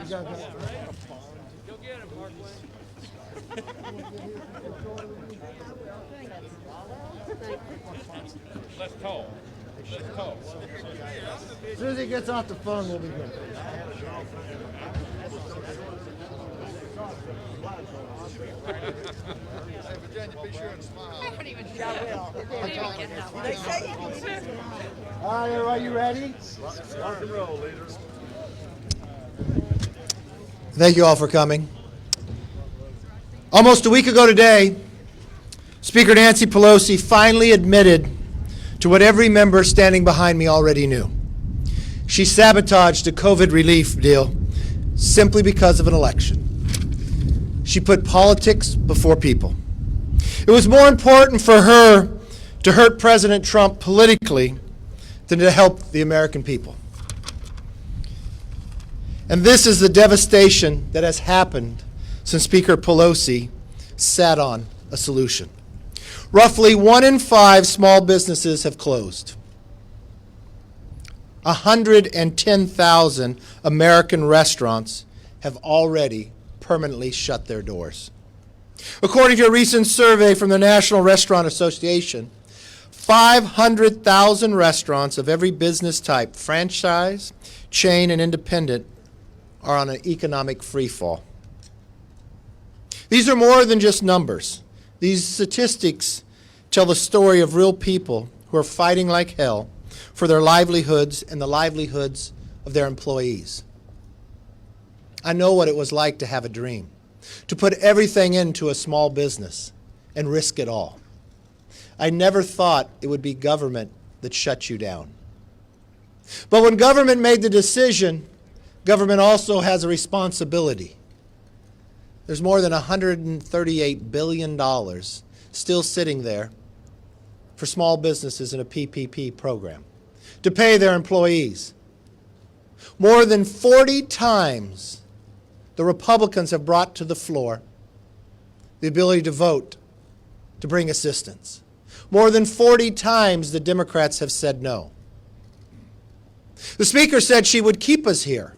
Go get him, Parkway. Let's talk. Let's talk. As soon as he gets off the phone, we'll be good. Hey, Virginia, be sure and smile. I don't even get that one. They say you can see. All right, everybody, you ready? Rock and roll, leaders. Thank you all for coming. Almost a week ago today, Speaker Nancy Pelosi finally admitted to what every member standing behind me already knew. She sabotaged a COVID relief deal simply because of an election. She put politics before people. It was more important for her to hurt President Trump politically than to help the American people. And this is the devastation that has happened since Speaker Pelosi sat on a solution. Roughly 1 in 5 small businesses have closed. 110,000 American restaurants have already permanently shut their doors. According to a recent survey from the National Restaurant Association, 500,000 restaurants of every business type, franchise, chain, and independent, are on an economic freefall. These are more than just numbers. These statistics tell the story of real people who are fighting like hell for their livelihoods and the livelihoods of their employees. I know what it was like to have a dream, to put everything into a small business and risk it all. I never thought it would be government that shut you down. But when government made the decision, government also has a responsibility. There's more than $138 billion still sitting there for small businesses in a PPP program to pay their employees. More than 40 times the Republicans have brought to the floor the ability to vote to bring assistance. More than 40 times the Democrats have said no. The Speaker said she would keep us here,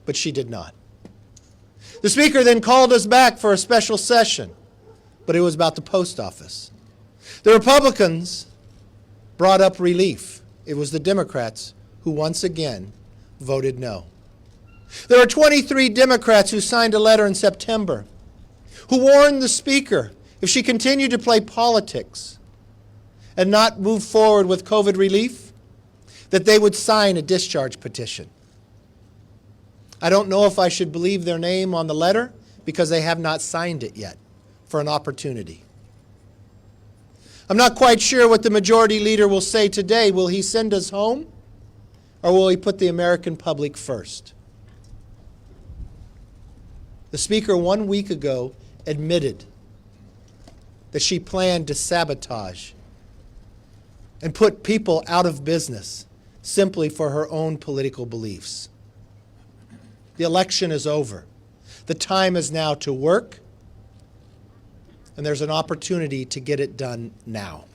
but she did not. The Speaker then called us back for a special session, but it was about the post office. The Republicans brought up relief. It was the Democrats who once again voted no. There are 23 Democrats who signed a letter in September who warned the Speaker if she continued to play politics and not move forward with COVID relief, that they would sign a discharge petition. I don't know if I should believe their name on the letter because they have not signed it yet for an opportunity. I'm not quite sure what the majority leader will say today. Will he send us home or will he put the American public first? The Speaker 1 week ago admitted that she planned to sabotage and put people out of business simply for her own political beliefs. The election is over. The time is now to work, and there's an opportunity to get it done now.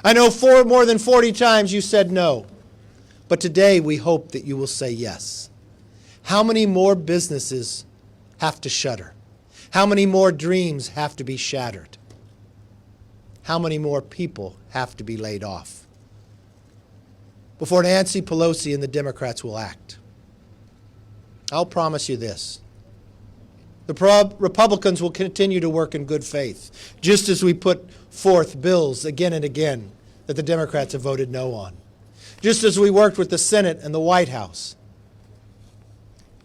I know more than 40 times you said no, but today we hope that you will say yes. How many more businesses have to shutter? How many more dreams have to be shattered? How many more people have to be laid off before Nancy Pelosi and the Democrats will act? I'll promise you this. The Republicans will continue to work in good faith, just as we put forth bills again and again that the Democrats have voted no on, just as we worked with the Senate and the White House,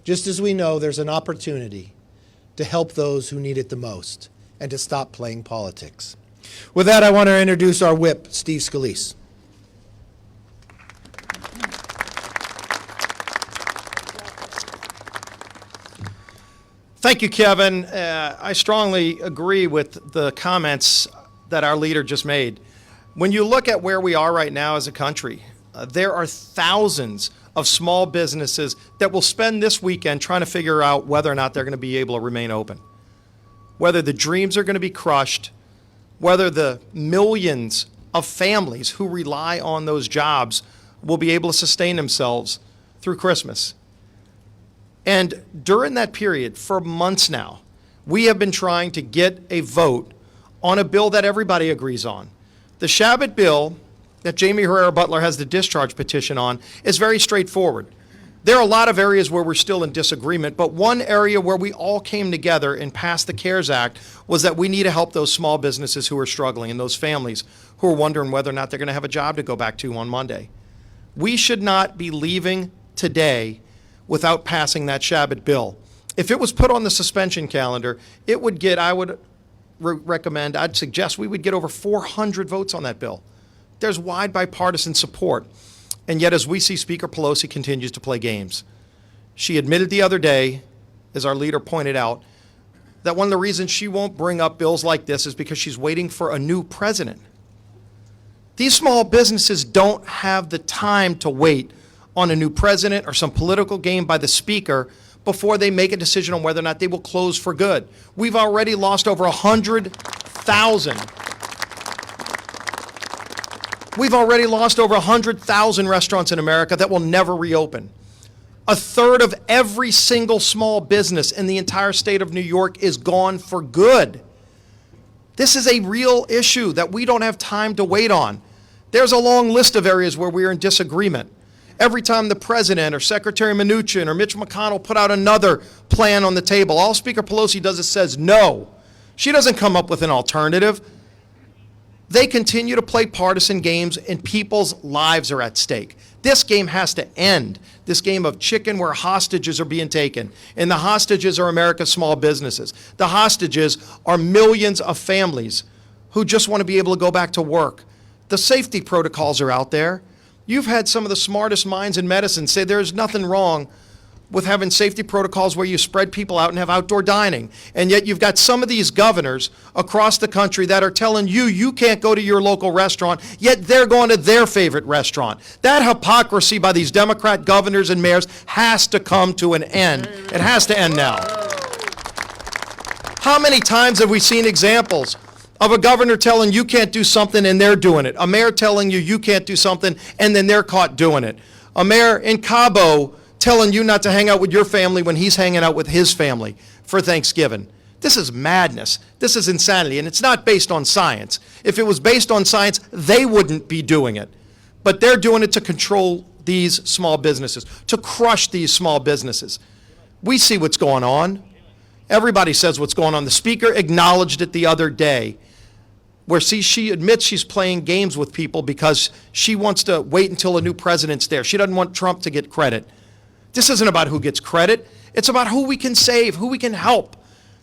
just as we know there's an opportunity to help those who need it the most and to stop playing politics. With that, I want to introduce our whip, Steve Scalise. Thank you, Kevin. I strongly agree with the comments that our leader just made. When you look at where we are right now as a country, there are thousands of small businesses that will spend this weekend trying to figure out whether or not they're going to be able to remain open, whether the dreams are going to be crushed, whether the millions of families who rely on those jobs will be able to sustain themselves through Christmas. And during that period, for months now, we have been trying to get a vote on a bill that everybody agrees on. The Shabbat bill that Jamie Herrera Butler has the discharge petition on is very straightforward. There are a lot of areas where we're still in disagreement, but one area where we all came together and passed the CARES Act was that we need to help those small businesses who are struggling and those families who are wondering whether or not they're going to have a job to go back to on Monday. We should not be leaving today without passing that Shabbat bill. If it was put on the suspension calendar, it would get, I'd suggest we would get over 400 votes on that bill. There's wide bipartisan support. And yet, as we see, Speaker Pelosi continues to play games. She admitted the other day, as our leader pointed out, that one of the reasons she won't bring up bills like this is because she's waiting for a new president. These small businesses don't have the time to wait on a new president or some political game by the Speaker before they make a decision on whether or not they will close for good. We've already lost over 100,000. We've already lost over 100,000 restaurants in America that will never reopen. A third of every single small business in the entire state of New York is gone for good. This is a real issue that we don't have time to wait on. There's a long list of areas where we're in disagreement. Every time the president or Secretary Mnuchin or Mitch McConnell put out another plan on the table, all Speaker Pelosi does is says no. She doesn't come up with an alternative. They continue to play partisan games and people's lives are at stake. This game has to end. This game of chicken where hostages are being taken. And the hostages are America's small businesses. The hostages are millions of families who just want to be able to go back to work. The safety protocols are out there. You've had some of the smartest minds in medicine say there's nothing wrong with having safety protocols where you spread people out and have outdoor dining. And yet you've got some of these governors across the country that are telling you you can't go to your local restaurant, yet they're going to their favorite restaurant. That hypocrisy by these Democrat governors and mayors has to come to an end. It has to end now. How many times have we seen examples of a governor telling you can't do something and they're doing it? A mayor telling you you can't do something and then they're caught doing it. A mayor in Cabo telling you not to hang out with your family when he's hanging out with his family for Thanksgiving. This is madness. This is insanity, and it's not based on science. If it was based on science, they wouldn't be doing it. But they're doing it to control these small businesses, to crush these small businesses. We see what's going on. Everybody says what's going on. The Speaker acknowledged it the other day, where she admits she's playing games with people because she wants to wait until a new president's there. She doesn't want Trump to get credit. This isn't about who gets credit. It's about who we can save, who we can help,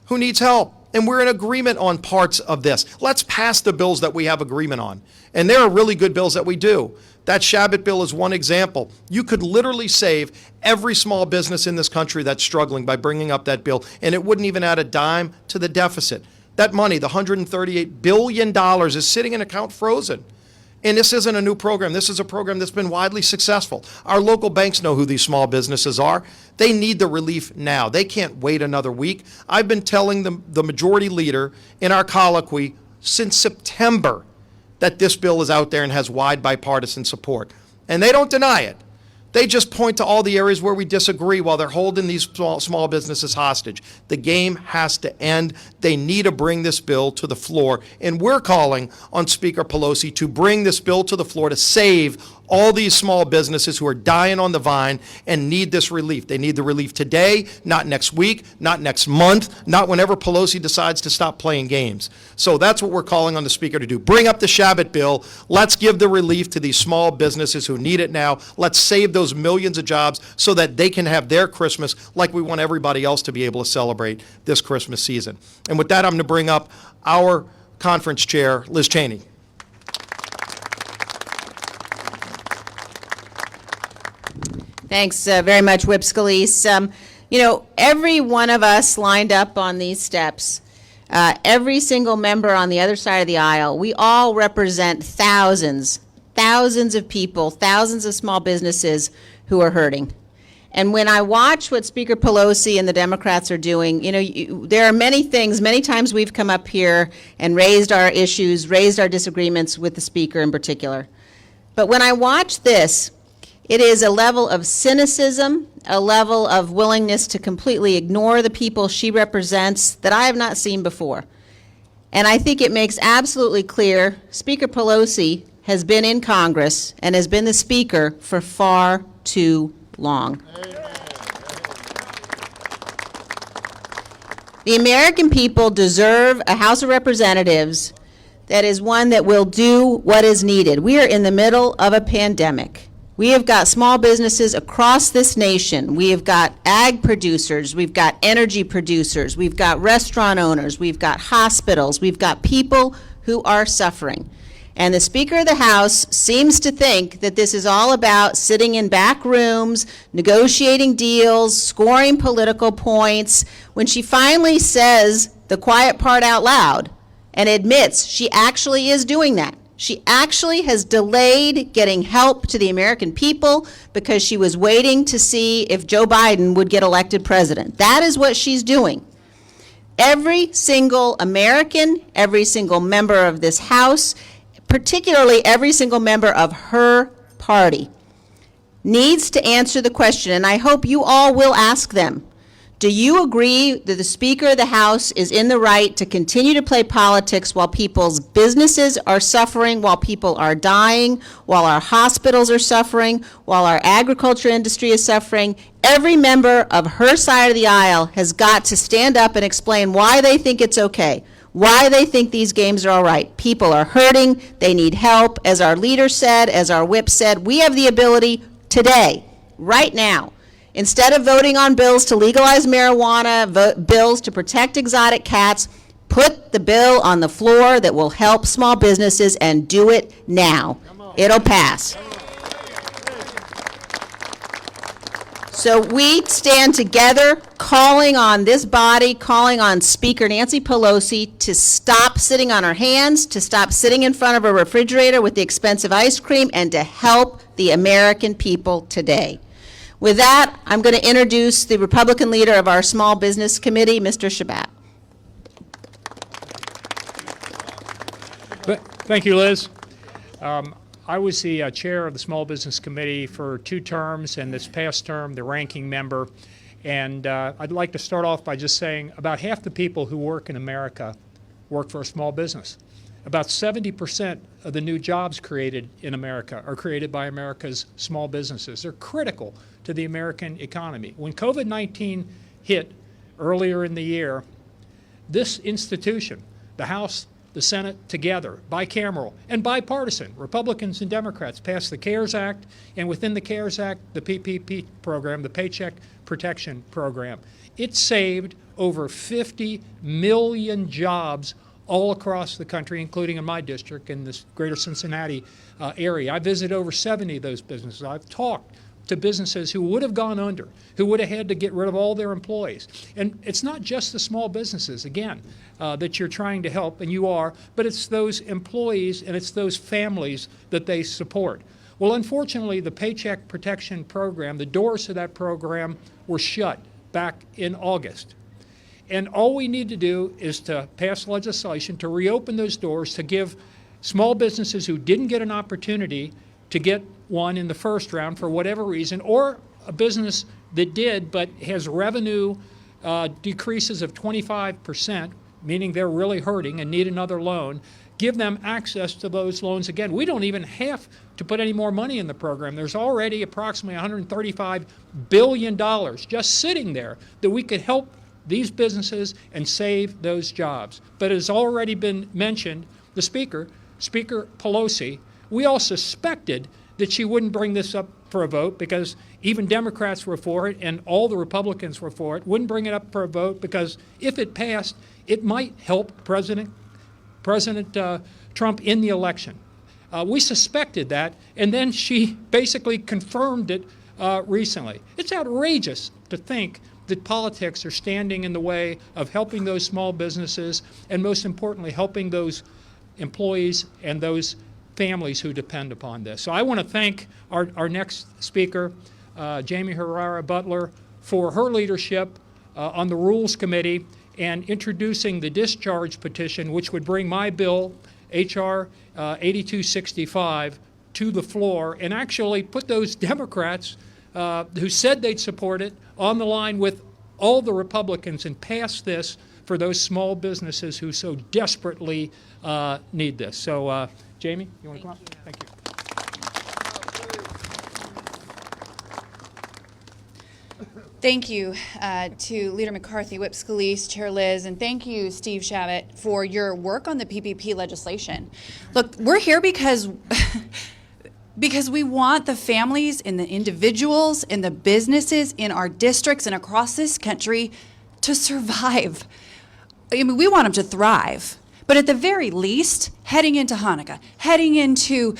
who needs help. And we're in agreement on parts of this. Let's pass the bills that we have agreement on. And there are really good bills that we do. That Shabbat bill is one example. You could literally save every small business in this country that's struggling by bringing up that bill, and it wouldn't even add a dime to the deficit. That money, the $138 billion, is sitting in account frozen. And this isn't a new program. This is a program that's been widely successful. Our local banks know who these small businesses are. They need the relief now. They can't wait another week. I've been telling the majority leader in our colloquy since September that this bill is out there and has wide bipartisan support. And they don't deny it. They just point to all the areas where we disagree while they're holding these small businesses hostage. The game has to end. They need to bring this bill to the floor. And we're calling on Speaker Pelosi to bring this bill to the floor to save all these small businesses who are dying on the vine and need this relief. They need the relief today, not next week, not next month, not whenever Pelosi decides to stop playing games. So that's what we're calling on the Speaker to do. Bring up the Shabbat bill. Let's give the relief to these small businesses who need it now. Let's save those millions of jobs so that they can have their Christmas like we want everybody else to be able to celebrate this Christmas season. And with that, I'm going to bring up our conference chair, Liz Cheney. Thanks very much, Whip Scalise. Every one of us lined up on these steps, every single member on the other side of the aisle, we all represent thousands of people, thousands of small businesses who are hurting. And when I watch what Speaker Pelosi and the Democrats are doing, there are many things, many times we've come up here and raised our issues, raised our disagreements with the Speaker in particular. But when I watch this, It is a level of cynicism, a level of willingness to completely ignore the people she represents that I have not seen before. And I think it makes absolutely clear Speaker Pelosi has been in Congress and has been the Speaker for far too long. The American people deserve a House of Representatives that is one that will do what is needed. We are in the middle of a pandemic. We have got small businesses across this nation. We have got ag producers, we've got energy producers, we've got restaurant owners, we've got hospitals, we've got people who are suffering. And the Speaker of the House seems to think that this is all about sitting in back rooms, negotiating deals, scoring political points. When she finally says the quiet part out loud and admits she actually is doing that. She actually has delayed getting help to the American people because she was waiting to see if Joe Biden would get elected president. That is what she's doing. Every single American, every single member of this House, particularly every single member of her party, needs to answer the question, and I hope you all will ask them. Do you agree that the Speaker of the House is in the right to continue to play politics while people's businesses are suffering, while people are dying, while our hospitals are suffering, while our agriculture industry is suffering? Every member of her side of the aisle has got to stand up and explain why they think it's okay, why they think these games are all right. People are hurting, they need help. As our leader said, as our whip said, we have the ability today, right now, instead of voting on bills to legalize marijuana, bills to protect exotic cats, put the bill on the floor that will help small businesses and do it now. It'll pass. So we stand together calling on this body, calling on Speaker Nancy Pelosi to stop sitting on her hands, to stop sitting in front of a refrigerator with the expensive ice cream, and to help the American people today. With that, I'm going to introduce the Republican leader of our Small Business Committee, Mr. Shabbat. Thank you, Liz. I was the chair of the Small Business Committee for 2 terms, and this past term, the ranking member. And I'd like to start off by just saying about half the people who work in America work for a small business. About 70% of the new jobs created in America are created by America's small businesses. They're critical to the American economy. When COVID-19 hit earlier in the year, this institution, the House, the Senate, together, bicameral and bipartisan, Republicans and Democrats, passed the CARES Act, and within the CARES Act, the PPP program, the Paycheck Protection Program. It saved over 50 million jobs all across the country, including in my district, in this greater Cincinnati area. I visited over 70 of those businesses. I've talked to businesses who would have gone under, who would have had to get rid of all their employees. And it's not just the small businesses, again, that you're trying to help, and you are, but it's those employees and it's those families that they support. Well, unfortunately, the Paycheck Protection Program, the doors to that program were shut back in August. And all we need to do is to pass legislation to reopen those doors, to give small businesses who didn't get an opportunity to get one in the first round for whatever reason, or a business that did but has revenue decreases of 25%, meaning they're really hurting and need another loan, give them access to those loans again. We don't even have to put any more money in the program. There's already approximately $135 billion just sitting there that we could help these businesses and save those jobs. But as already been mentioned, the Speaker Pelosi, we all suspected that she wouldn't bring this up for a vote because even Democrats were for it and all the Republicans were for it, wouldn't bring it up for a vote because if it passed, it might help President Trump in the election. We suspected that, and then she basically confirmed it recently. It's outrageous to think that politics are standing in the way of helping those small businesses and, most importantly, helping those employees and those families who depend upon this. So I want to thank our next speaker, Jamie Herrera Butler, for her leadership on the Rules Committee and introducing the discharge petition, which would bring my bill, H.R. 8265, to the floor and actually put those Democrats who said they'd support it on the line with all the Republicans and pass this for those small businesses who so desperately need this. So, Jamie, you want to come up? Thank you. Thank you to Leader McCarthy, Whip Scalise, Chair Liz, and thank you, Steve Shabbat, for your work on the PPP legislation. Look, we're here because we want the families and the individuals and the businesses in our districts and across this country to survive. I mean, we want them to thrive. But at the very least, heading into Hanukkah, heading into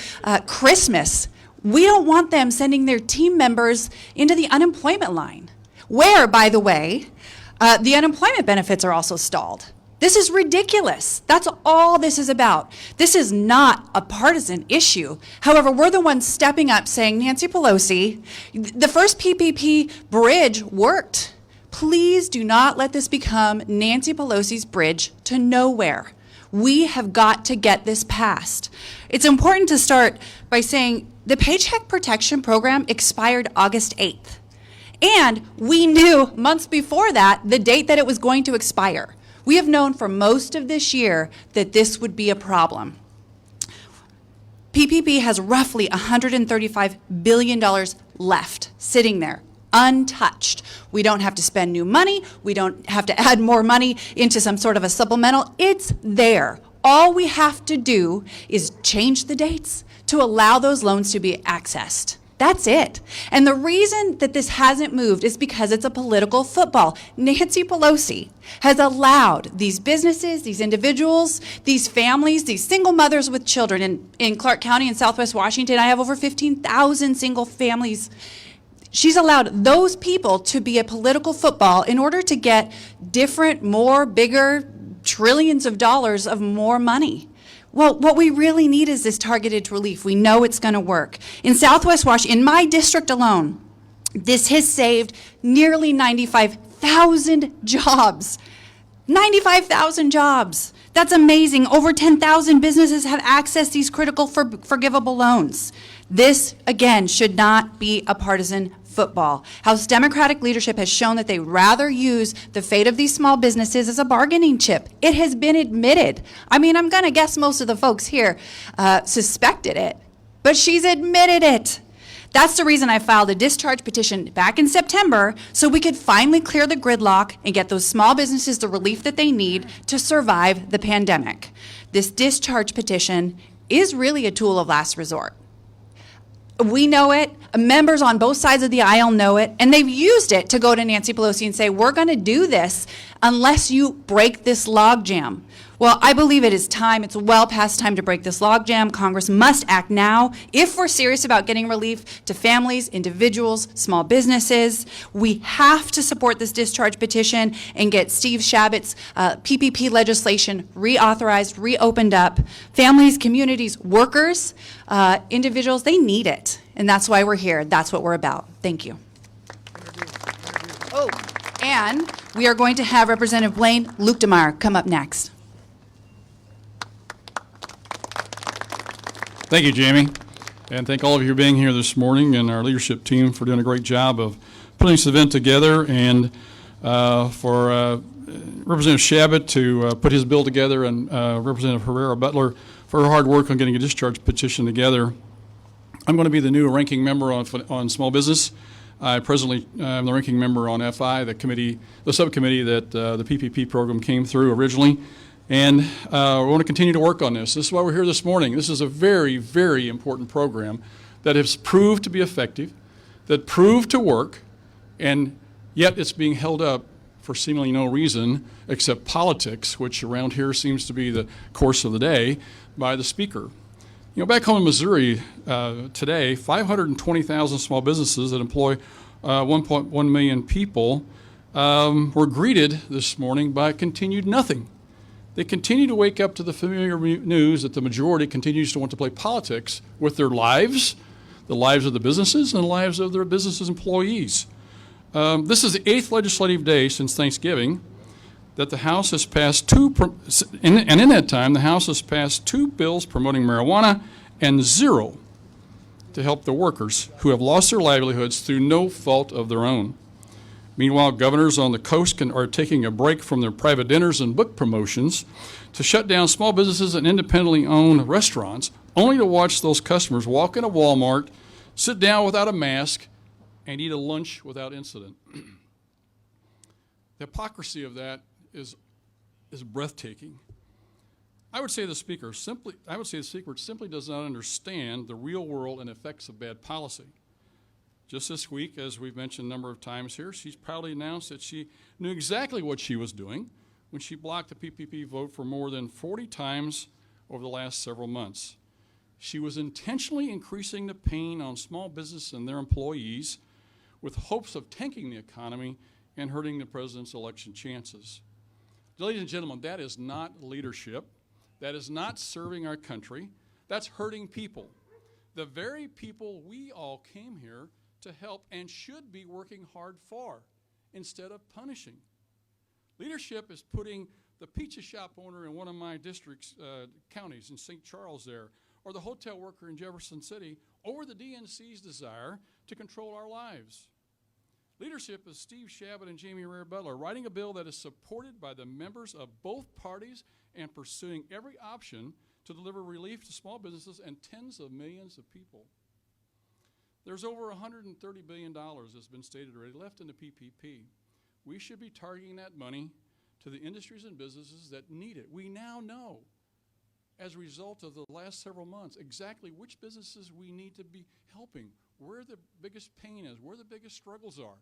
Christmas, we don't want them sending their team members into the unemployment line, where, by the way, the unemployment benefits are also stalled. This is ridiculous. That's all this is about. This is not a partisan issue. However, we're the ones stepping up saying, Nancy Pelosi, the first PPP bridge worked. Please do not let this become Nancy Pelosi's bridge to nowhere. We have got to get this passed. It's important to start by saying the Paycheck Protection Program expired August 8th. And we knew months before that the date that it was going to expire. We have known for most of this year that this would be a problem. PPP has roughly $135 billion left sitting there, untouched. We don't have to spend new money. We don't have to add more money into some sort of a supplemental. It's there. All we have to do is change the dates to allow those loans to be accessed. That's it. And the reason that this hasn't moved is because it's a political football. Nancy Pelosi has allowed these businesses, these individuals, these families, these single mothers with children in Clark County in Southwest Washington. I have over 15,000 single families. She's allowed those people to be a political football in order to get different, more, bigger, trillions of dollars of more money. Well, what we really need is this targeted relief. We know it's going to work. In Southwest Washington, in my district alone, this has saved nearly 95,000 jobs. 95,000 jobs. That's amazing. Over 10,000 businesses have accessed these critical forgivable loans. This, again, should not be a partisan football. House Democratic leadership has shown that they rather use the fate of these small businesses as a bargaining chip. It has been admitted. I mean, I'm going to guess most of the folks here suspected it, but she's admitted it. That's the reason I filed a discharge petition back in September, so we could finally clear the gridlock and get those small businesses the relief that they need to survive the pandemic. This discharge petition is really a tool of last resort. We know it, members on both sides of the aisle know it, and they've used it to go to Nancy Pelosi and say, we're going to do this unless you break this logjam. Well, I believe it is time. It's well past time to break this logjam. Congress must act now if we're serious about getting relief to families, individuals, small businesses. We have to support this discharge petition and get Steve Shabbat's PPP legislation reauthorized, reopened up. Families, communities, workers, individuals, they need it. And that's why we're here. That's what we're about. Thank you. Oh, and we are going to have Representative Blaine Lukedemeyer come up next. Thank you, Jamie, and thank all of you for being here this morning and our leadership team for doing a great job of putting this event together, and for Representative Shabbat to put his bill together, and Representative Herrera Butler for her hard work on getting a discharge petition together. I'm going to be the new ranking member on small business. I presently am the ranking member on FI, the subcommittee that the PPP program came through originally. And we want to continue to work on this. This is why we're here this morning. This is a very, very important program that has proved to be effective, that proved to work, and yet it's being held up for seemingly no reason except politics, which around here seems to be the course of the day, by the speaker. You know, back home in Missouri today, 520,000 small businesses that employ 1.1 million people were greeted this morning by continued nothing. They continue to wake up to the familiar news that the majority continues to want to play politics with their lives, the lives of the businesses, and the lives of their businesses' employees. This is the 8th legislative day since Thanksgiving that the House has passed and in that time, the House has passed 2 bills promoting marijuana and 0 to help the workers who have lost their livelihoods through no fault of their own. Meanwhile, governors on the coast are taking a break from their private dinners and book promotions to shut down small businesses and independently owned restaurants, only to watch those customers walk into Walmart, sit down without a mask, and eat a lunch without incident. The hypocrisy of that is breathtaking. I would say the speaker simply does not understand the real world and effects of bad policy. Just this week, as we've mentioned a number of times here, she's proudly announced that she knew exactly what she was doing when she blocked the PPP vote for more than 40 times over the last several months. She was intentionally increasing the pain on small business and their employees with hopes of tanking the economy and hurting the president's election chances. Ladies and gentlemen, that is not leadership. That is not serving our country. That's hurting people. The very people we all came here to help and should be working hard for instead of punishing. Leadership is putting the pizza shop owner in one of my districts, counties in St. Charles there, or the hotel worker in Jefferson City over the DNC's desire to control our lives. Leadership is Steve Chabot and Jamie Rare Butler writing a bill that is supported by the members of both parties and pursuing every option to deliver relief to small businesses and tens of millions of people. There's over $130 billion, as been stated already, left in the PPP. We should be targeting that money to the industries and businesses that need it. We now know, as a result of the last several months, exactly which businesses we need to be helping, where the biggest pain is, where the biggest struggles are,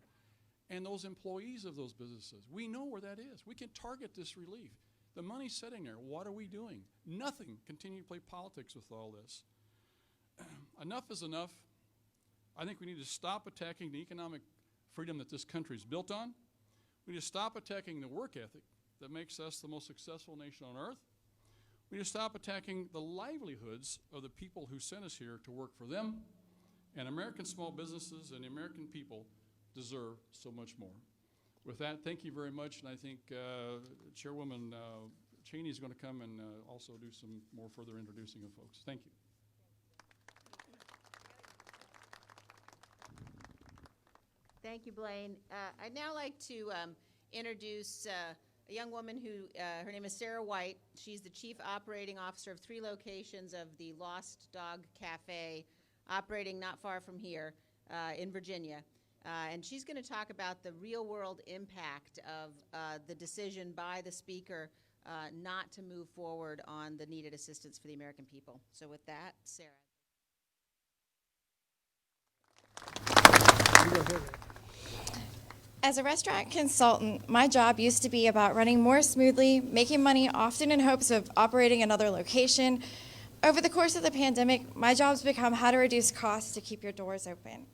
and those employees of those businesses. We know where that is. We can target this relief. The money's sitting there. What are we doing? Nothing. Continue to play politics with all this. Enough is enough. I think we need to stop attacking the economic freedom that this country is built on. We need to stop attacking the work ethic that makes us the most successful nation on earth. We need to stop attacking the livelihoods of the people who sent us here to work for them. And American small businesses and the American people deserve so much more. With that, thank you very much, and I think Chairwoman Cheney is going to come and also do some more further introducing of folks. Thank you. Thank you, Blaine. I'd now like to introduce a young woman who, her name is Sarah White. She's the Chief Operating Officer of 3 locations of the Lost Dog Cafe, operating not far from here in Virginia. And she's going to talk about the real-world impact of the decision by the Speaker not to move forward on the needed assistance for the American people. So with that, Sarah. As a restaurant consultant, my job used to be about running more smoothly, making money, often in hopes of operating another location. Over the course of the pandemic, my job's become how to reduce costs to keep your doors open.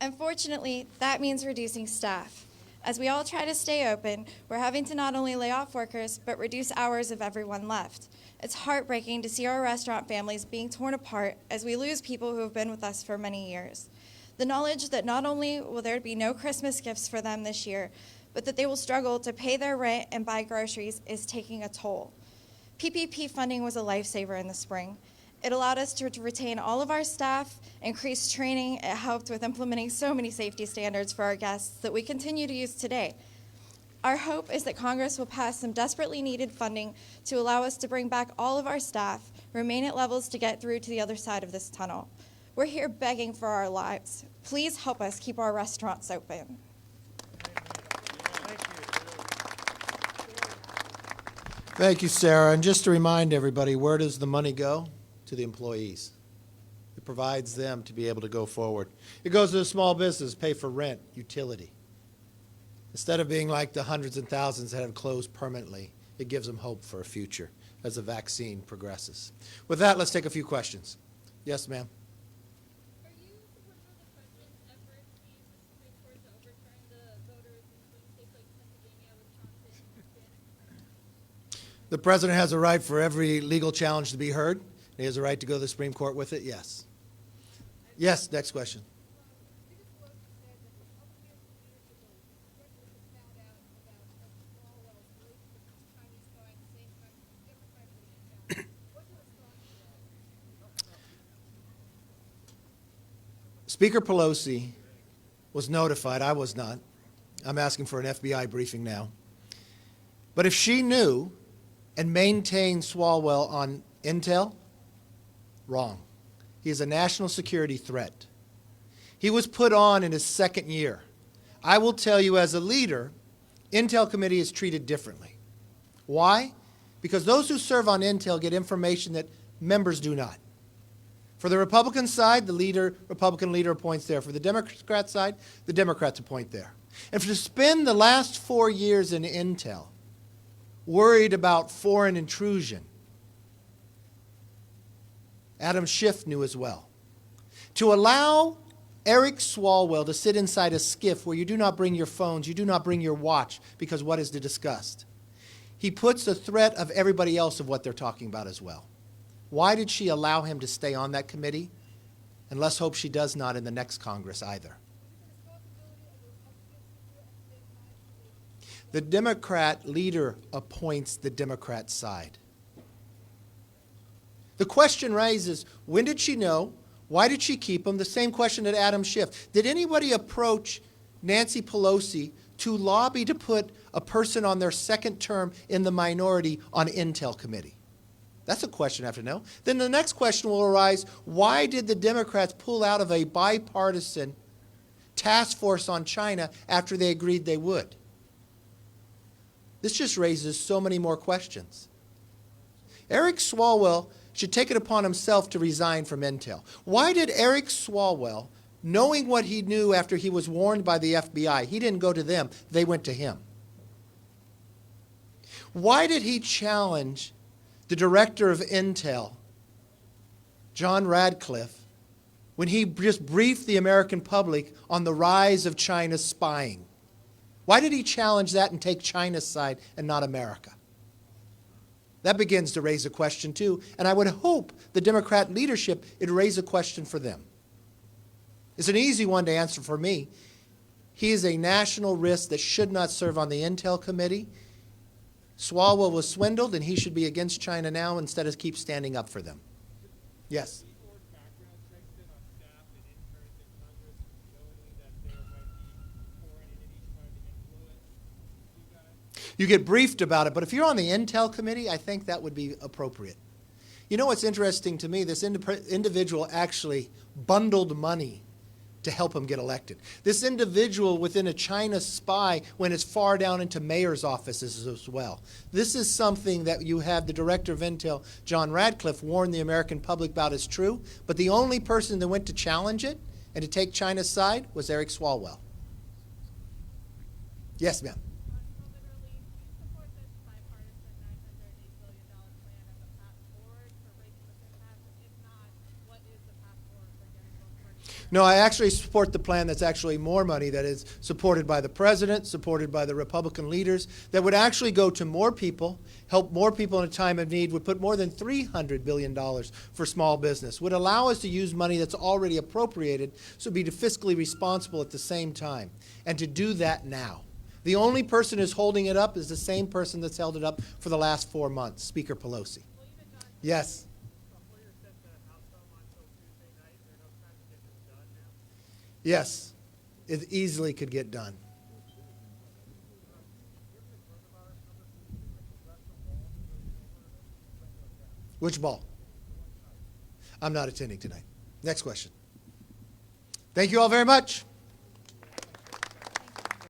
Unfortunately, that means reducing staff. As we all try to stay open, we're having to not only lay off workers, but reduce hours of everyone left. It's heartbreaking to see our restaurant families being torn apart as we lose people who have been with us for many years. The knowledge that not only will there be no Christmas gifts for them this year, but that they will struggle to pay their rent and buy groceries is taking a toll. PPP funding was a lifesaver in the spring. It allowed us to retain all of our staff, increase training. It helped with implementing so many safety standards for our guests that we continue to use today. Our hope is that Congress will pass some desperately needed funding to allow us to bring back all of our staff, remain at levels to get through to the other side of this tunnel. We're here begging for our lives. Please help us keep our restaurants open. Thank you, Sarah. And just to remind everybody, where does the money go? To the employees. It provides them to be able to go forward. It goes to the small business, pay for rent, utility. Instead of being like the hundreds and thousands that have closed permanently, it gives them hope for a future as the vaccine progresses. With that, let's take a few questions. Yes, ma'am. Are you supportive of the president's effort to use the Supreme Court to overturn the voters in swing states like Pennsylvania, Wisconsin, and Montana? The president has a right for every legal challenge to be heard. He has a right to go to the Supreme Court with it, yes. Yes, next question. Speaker Pelosi was notified. I was not. I'm asking for an FBI briefing now. But if she knew and maintained Swalwell on intel, wrong. He is a national security threat. He was put on in his second year. I will tell you, as a leader, Intel Committee is treated differently. Why? Because those who serve on Intel get information that members do not. For the Republican side, the Republican leader appoints there. For the Democrat side, the Democrats appoint there. And to spend the last 4 years in Intel worried about foreign intrusion, Adam Schiff knew as well. To allow Eric Swalwell to sit inside a skiff where you do not bring your phones, you do not bring your watch, because what is discussed? He puts the threat of everybody else of what they're talking about as well. Why did she allow him to stay on that committee? And let's hope she does not in the next Congress either. The Democrat leader appoints the Democrat side. The question raises, when did she know? Why did she keep him? The same question that Adam Schiff. Did anybody approach Nancy Pelosi to lobby to put a person on their second term in the minority on Intel Committee? That's a question I have to know. Then the next question will arise, why did the Democrats pull out of a bipartisan task force on China after they agreed they would? This just raises so many more questions. Eric Swalwell should take it upon himself to resign from Intel. Why did Eric Swalwell, knowing what he knew after he was warned by the FBI, he didn't go to them, they went to him? Why did he challenge the director of Intel, John Radcliffe, when he just briefed the American public on the rise of China's spying? Why did he challenge that and take China's side and not America? That begins to raise a question too, and I would hope the Democrat leadership would raise a question for them. It's an easy one to answer for me. He is a national risk that should not serve on the Intel Committee. Swalwell was swindled, and he should be against China now instead of keep standing up for them. Yes? You get briefed about it, but if you're on the Intel Committee, I think that would be appropriate. You know what's interesting to me? This individual actually bundled money to help him get elected. This individual within a China spy went as far down into mayor's offices as well. This is something that you have the director of Intel, John Radcliffe, warn the American public about as true, but the only person that went to challenge it and to take China's side was Eric Swalwell. Yes, ma'am. No, I actually support the plan that's actually more money, that is supported by the president, supported by the Republican leaders, that would actually go to more people, help more people in a time of need, would put more than $300 billion for small business, would allow us to use money that's already appropriated, so be fiscally responsible at the same time, and to do that now. The only person who's holding it up is the same person that's held it up for the last 4 months, Speaker Pelosi. Yes. Yes, it easily could get done. Which ball? I'm not attending tonight. Next question. Thank you all very much.